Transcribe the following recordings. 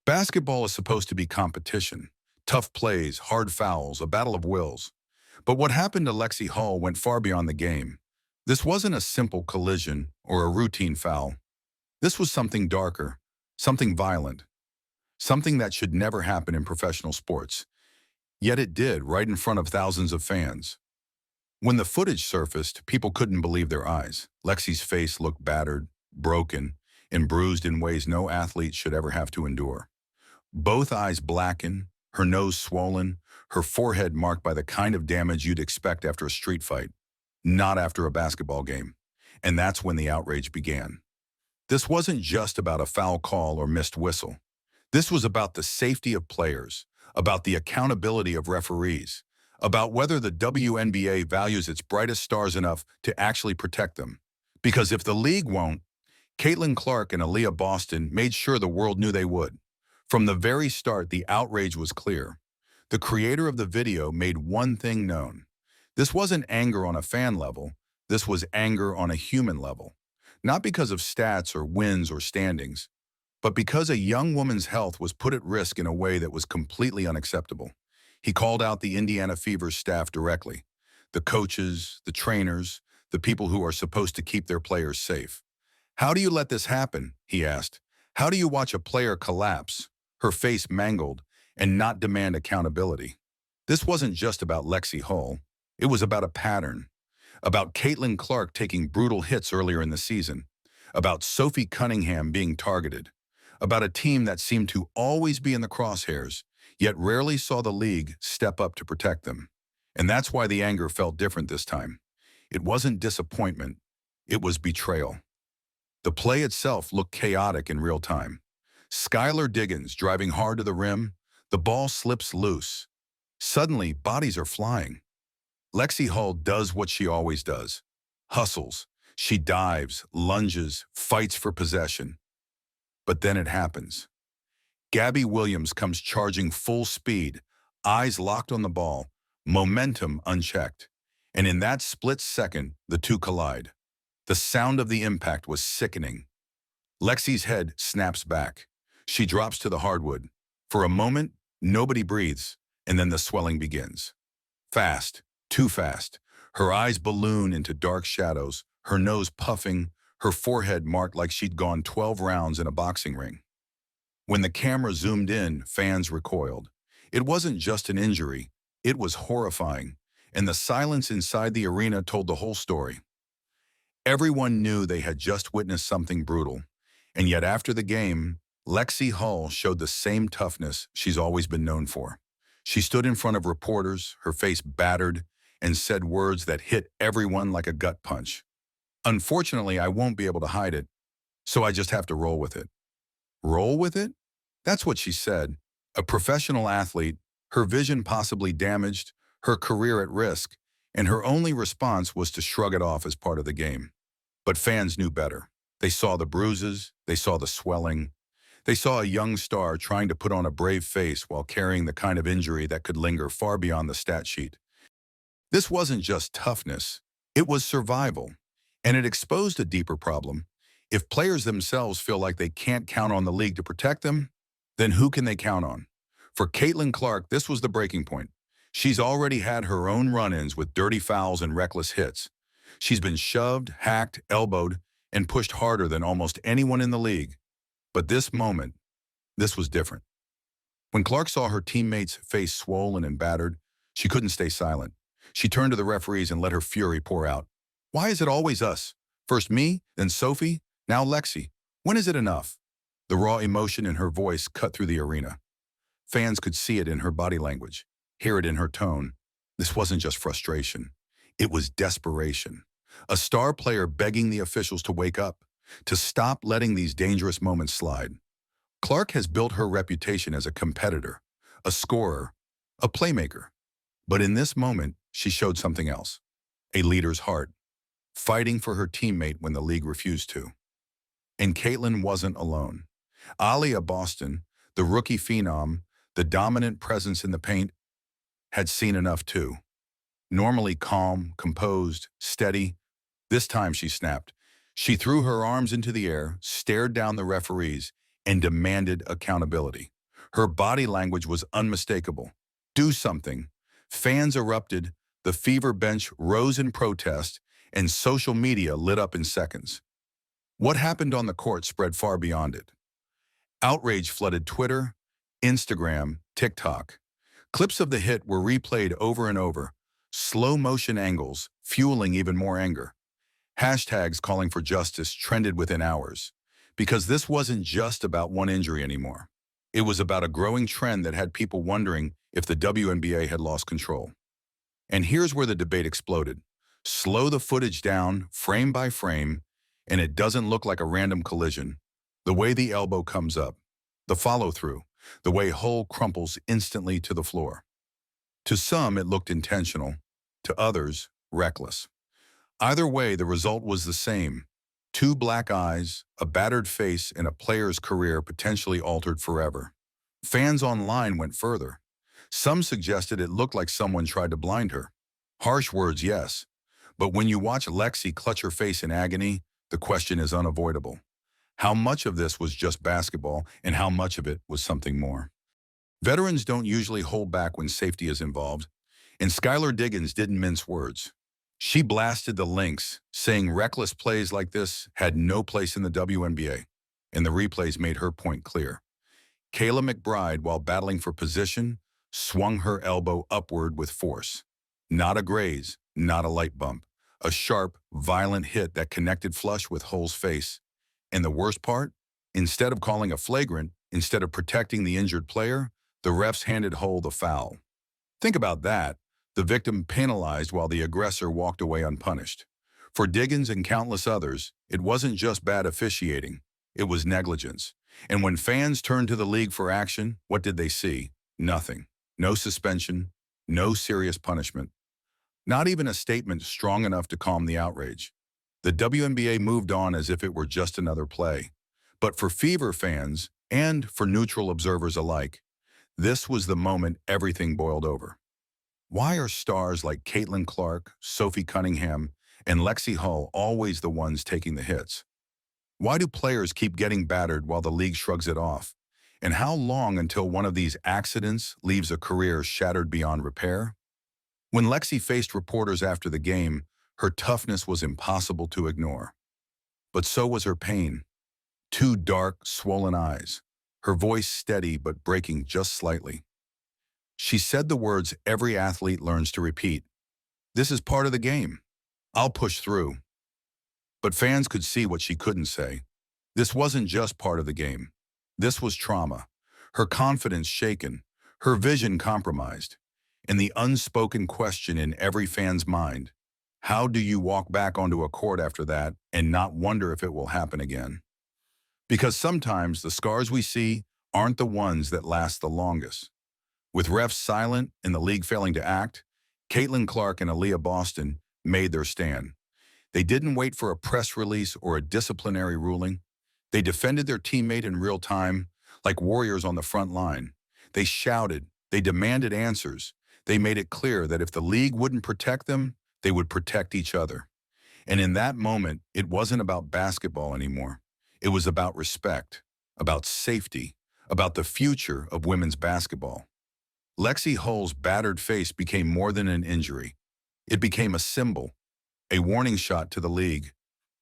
Basketball is supposed to be competition, tough plays, hard fouls, a battle of wills. But what happened to Lexie Hull went far beyond the game. This wasn't a simple collision or a routine foul. This was something darker, something violent, something that should never happen in professional sports. Yet it did, right in front of thousands of fans. When the footage surfaced, people couldn't believe their eyes. Lexie's face looked battered, broken, and bruised in ways no athlete should ever have to endure. Both eyes blackened, her nose swollen, her forehead marked by the kind of damage you'd expect after a street fight, not after a basketball game. And that's when the outrage began. This wasn't just about a foul call or missed whistle. This was about the safety of players, about the accountability of referees, about whether the WNBA values its brightest stars enough to actually protect them. Because if the league won't, Caitlin Clark and Aliyah Boston made sure the world knew they would. From the very start, the outrage was clear. The creator of the video made one thing known. This wasn't anger on a fan level. This was anger on a human level. Not because of stats or wins or standings, but because a young woman's health was put at risk in a way that was completely unacceptable. He called out the Indiana Fever's staff directly, the coaches, the trainers, the people who are supposed to keep their players safe. "How do you let this happen?" he asked. "How do you watch a player collapse, her face mangled, and not demand accountability?" This wasn't just about Lexie Hull. It was about a pattern, about Caitlin Clark taking brutal hits earlier in the season, about Sophie Cunningham being targeted, about a team that seemed to always be in the crosshairs, yet rarely saw the league step up to protect them. And that's why the anger felt different this time. It wasn't disappointment, it was betrayal. The play itself looked chaotic in real time. Skylar Diggins driving hard to the rim, the ball slips loose. Suddenly, bodies are flying. Lexie Hull does what she always does. Hustles. She dives, lunges, fights for possession. But then it happens. Gabby Williams comes charging full speed, eyes locked on the ball, momentum unchecked. And in that split second, the two collide. The sound of the impact was sickening. Lexie's head snaps back. She drops to the hardwood. For a moment, nobody breathes, and then the swelling begins. Fast, too fast. Her eyes balloon into dark shadows, her nose puffing, her forehead marked like she'd gone 12 rounds in a boxing ring. When the camera zoomed in, fans recoiled. It wasn't just an injury, it was horrifying, and the silence inside the arena told the whole story. Everyone knew they had just witnessed something brutal, and yet after the game, Lexie Hull showed the same toughness she's always been known for. She stood in front of reporters, her face battered, and said words that hit everyone like a gut punch. "Unfortunately, I won't be able to hide it, so I just have to roll with it." Roll with it? That's what she said. A professional athlete, her vision possibly damaged, her career at risk, and her only response was to shrug it off as part of the game. But fans knew better. They saw the bruises, they saw the swelling. They saw a young star trying to put on a brave face while carrying the kind of injury that could linger far beyond the stat sheet. This wasn't just toughness, it was survival. And it exposed a deeper problem. If players themselves feel like they can't count on the league to protect them, then who can they count on? For Caitlin Clark, this was the breaking point. She's already had her own run-ins with dirty fouls and reckless hits. She's been shoved, hacked, elbowed, and pushed harder than almost anyone in the league. But this moment, this was different. When Clark saw her teammates' face swollen and battered, she couldn't stay silent. She turned to the referees and let her fury pour out. "Why is it always us? First me, then Sophie, now Lexie. When is it enough?" The raw emotion in her voice cut through the arena. Fans could see it in her body language, hear it in her tone. This wasn't just frustration. It was desperation. A star player begging the officials to wake up, to stop letting these dangerous moments slide. Clark has built her reputation as a competitor, a scorer, a playmaker. But in this moment, she showed something else. A leader's heart, fighting for her teammate when the league refused to. And Caitlin wasn't alone. Aliyah Boston, the rookie phenom, the dominant presence in the paint, had seen enough too. Normally calm, composed, steady, this time she snapped. She threw her arms into the air, stared down the referees, and demanded accountability. Her body language was unmistakable. Do something. Fans erupted, the fever bench rose in protest, and social media lit up in seconds. What happened on the court spread far beyond it. Outrage flooded Twitter, Instagram, TikTok. Clips of the hit were replayed over and over, slow-motion angles, fueling even more anger. Hashtags calling for justice trended within hours, because this wasn't just about one injury anymore. It was about a growing trend that had people wondering if the WNBA had lost control. And here's where the debate exploded. Slow the footage down, frame by frame, and it doesn't look like a random collision. The way the elbow comes up, the follow-through, the way Hull crumples instantly to the floor. To some, it looked intentional. To others, reckless. Either way, the result was the same. Two black eyes, a battered face, and a player's career potentially altered forever. Fans online went further. Some suggested it looked like someone tried to blind her. Harsh words, yes. But when you watch Lexie clutch her face in agony, the question is unavoidable. How much of this was just basketball, and how much of it was something more? Veterans don't usually hold back when safety is involved, and Skylar Diggins didn't mince words. She blasted the links, saying reckless plays like this had no place in the WNBA, and the replays made her point clear. Kayla McBride, while battling for position, swung her elbow upward with force. Not a graze, not a light bump. A sharp, violent hit that connected flush with Hull's face. And the worst part? Instead of calling a flagrant, instead of protecting the injured player, the refs handed Hull the foul. Think about that. The victim penalized while the aggressor walked away unpunished. For Diggins and countless others, it wasn't just bad officiating. It was negligence. And when fans turned to the league for action, what did they see? Nothing. No suspension, no serious punishment. Not even a statement strong enough to calm the outrage. The WNBA moved on as if it were just another play. But for Fever fans, and for neutral observers alike, this was the moment everything boiled over. Why are stars like Caitlin Clark, Sophie Cunningham, and Lexie Hull always the ones taking the hits? Why do players keep getting battered while the league shrugs it off? And how long until one of these accidents leaves a career shattered beyond repair? When Lexie faced reporters after the game, her toughness was impossible to ignore. But so was her pain. Two dark, swollen eyes, her voice steady but breaking just slightly. She said the words every athlete learns to repeat. This is part of the game. I'll push through. But fans could see what she couldn't say. This wasn't just part of the game. This was trauma. Her confidence shaken, her vision compromised, and the unspoken question in every fan's mind: how do you walk back onto a court after that and not wonder if it will happen again? Because sometimes the scars we see aren't the ones that last the longest. With refs silent and the league failing to act, Caitlin Clark and Aliyah Boston made their stand. They didn't wait for a press release or a disciplinary ruling. They defended their teammate in real time, like warriors on the front line. They shouted, they demanded answers. They made it clear that if the league wouldn't protect them, they would protect each other. And in that moment, it wasn't about basketball anymore. It was about respect, about safety, about the future of women's basketball. Lexie Hull's battered face became more than an injury. It became a symbol, a warning shot to the league,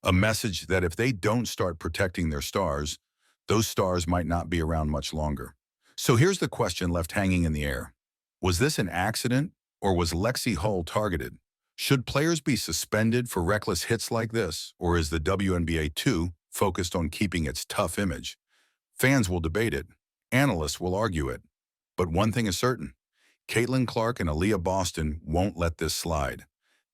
a message that if they don't start protecting their stars, those stars might not be around much longer. So here's the question left hanging in the air. Was this an accident, or was Lexie Hull targeted? Should players be suspended for reckless hits like this, or is the WNBA too focused on keeping its tough image? Fans will debate it. Analysts will argue it. But one thing is certain. Caitlin Clark and Aliyah Boston won't let this slide.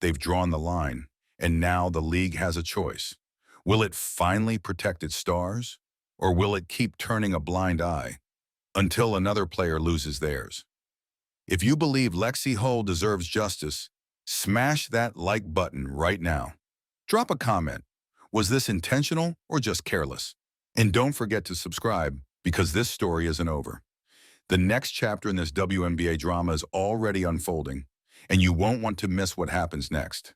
They've drawn the line, and now the league has a choice. Will it finally protect its stars, or will it keep turning a blind eye until another player loses theirs? If you believe Lexie Hull deserves justice, smash that like button right now. Drop a comment. Was this intentional or just careless? And don't forget to subscribe, because this story isn't over. The next chapter in this WNBA drama is already unfolding, and you won't want to miss what happens next.